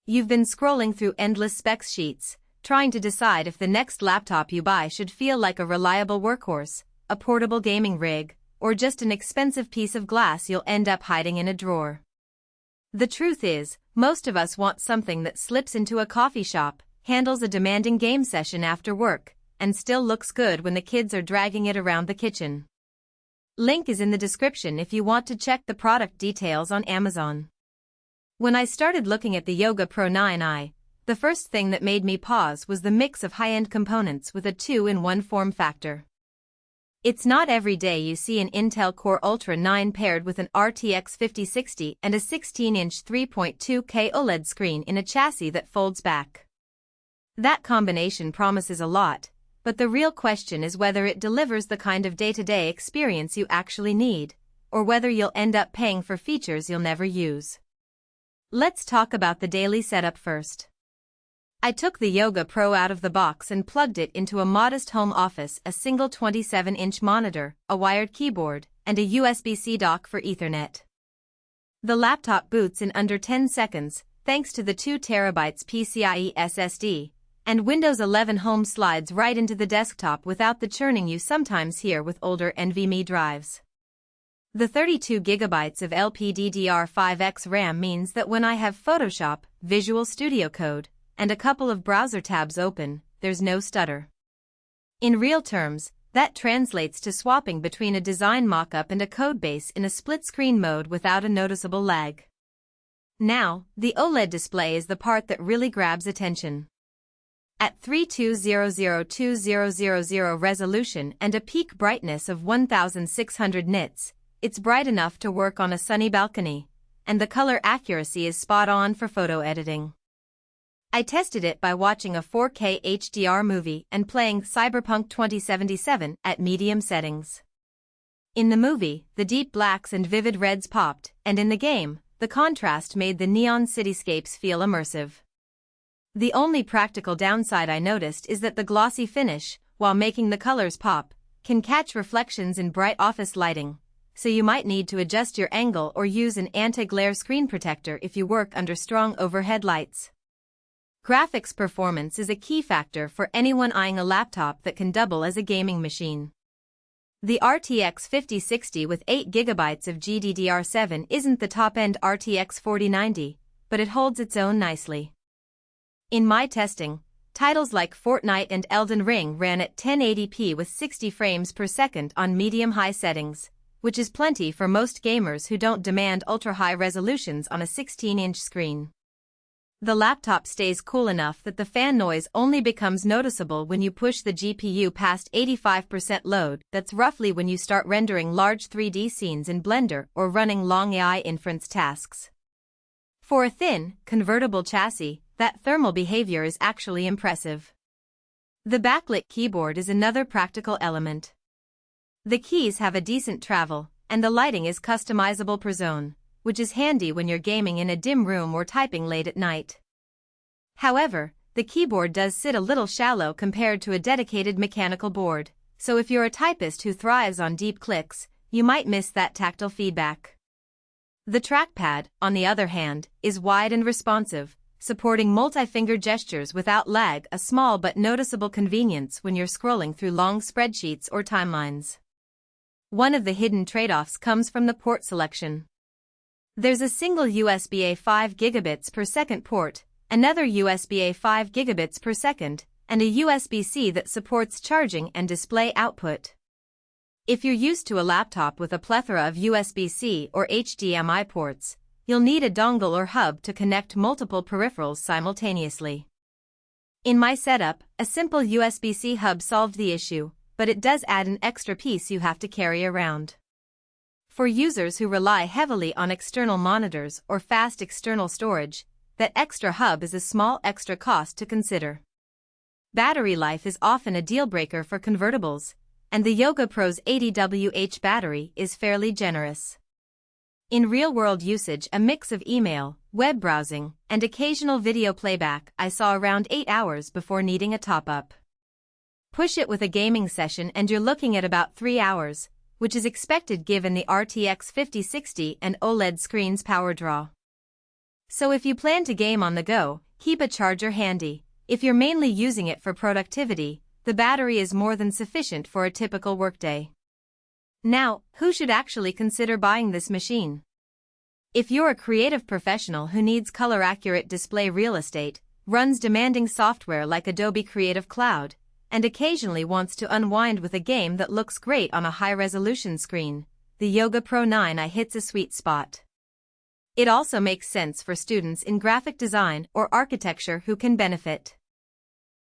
You've been scrolling through endless specs sheets, trying to decide if the next laptop you buy should feel like a reliable workhorse, a portable gaming rig, or just an expensive piece of glass you'll end up hiding in a drawer. The truth is, most of us want something that slips into a coffee shop, handles a demanding game session after work, and still looks good when the kids are dragging it around the kitchen. Link is in the description if you want to check the product details on Amazon. When I started looking at the Yoga Pro 9i, the first thing that made me pause was the mix of high-end components with a 2-in-1 form factor. It's not every day you see an Intel Core Ultra 9 paired with an RTX 5060 and a 16-inch 3.2K OLED screen in a chassis that folds back. That combination promises a lot, but the real question is whether it delivers the kind of day-to-day experience you actually need, or whether you'll end up paying for features you'll never use. Let's talk about the daily setup first. I took the Yoga Pro out of the box and plugged it into a modest home office, a single 27-inch monitor, a wired keyboard, and a USB-C dock for Ethernet. The laptop boots in under 10 seconds, thanks to the 2TB PCIe SSD, and Windows 11 Home slides right into the desktop without the churning you sometimes hear with older NVMe drives. The 32GB of LPDDR5X RAM means that when I have Photoshop, Visual Studio Code, and a couple of browser tabs open, there's no stutter. In real terms, that translates to swapping between a design mockup and a codebase in a split-screen mode without a noticeable lag. Now, the OLED display is the part that really grabs attention. At 3200x2000 resolution and a peak brightness of 1600 nits, it's bright enough to work on a sunny balcony, and the color accuracy is spot on for photo editing. I tested it by watching a 4K HDR movie and playing Cyberpunk 2077 at medium settings. In the movie, the deep blacks and vivid reds popped, and in the game, the contrast made the neon cityscapes feel immersive. The only practical downside I noticed is that the glossy finish, while making the colors pop, can catch reflections in bright office lighting, so you might need to adjust your angle or use an anti-glare screen protector if you work under strong overhead lights. Graphics performance is a key factor for anyone eyeing a laptop that can double as a gaming machine. The RTX 5060 with 8GB of GDDR7 isn't the top-end RTX 4090, but it holds its own nicely. In my testing, titles like Fortnite and Elden Ring ran at 1080p with 60 frames per second on medium-high settings, which is plenty for most gamers who don't demand ultra-high resolutions on a 16-inch screen. The laptop stays cool enough that the fan noise only becomes noticeable when you push the GPU past 85% load. That's roughly when you start rendering large 3D scenes in Blender or running long AI inference tasks. For a thin, convertible chassis, that thermal behavior is actually impressive. The backlit keyboard is another practical element. The keys have a decent travel, and the lighting is customizable per zone, which is handy when you're gaming in a dim room or typing late at night. However, the keyboard does sit a little shallow compared to a dedicated mechanical board, so if you're a typist who thrives on deep clicks, you might miss that tactile feedback. The trackpad, on the other hand, is wide and responsive, supporting multi-finger gestures without lag, a small but noticeable convenience when you're scrolling through long spreadsheets or timelines. One of the hidden trade-offs comes from the port selection. There's a single USB-A 5 gigabits per second port, another USB-A 5 gigabits per second, and a USB-C that supports charging and display output. If you're used to a laptop with a plethora of USB-C or HDMI ports, you'll need a dongle or hub to connect multiple peripherals simultaneously. In my setup, a simple USB-C hub solved the issue, but it does add an extra piece you have to carry around. For users who rely heavily on external monitors or fast external storage, that extra hub is a small extra cost to consider. Battery life is often a deal-breaker for convertibles, and the Yoga Pro's 80 Wh battery is fairly generous. In real-world usage, a mix of email, web browsing, and occasional video playback, I saw around 8 hours before needing a top-up. Push it with a gaming session and you're looking at about 3 hours, which is expected given the RTX 5060 and OLED screen's power draw. So if you plan to game on the go, keep a charger handy. If you're mainly using it for productivity, the battery is more than sufficient for a typical workday. Now, who should actually consider buying this machine? If you're a creative professional who needs color-accurate display real estate, runs demanding software like Adobe Creative Cloud, and occasionally wants to unwind with a game that looks great on a high-resolution screen, the Yoga Pro 9i hits a sweet spot. It also makes sense for students in graphic design or architecture who can benefit.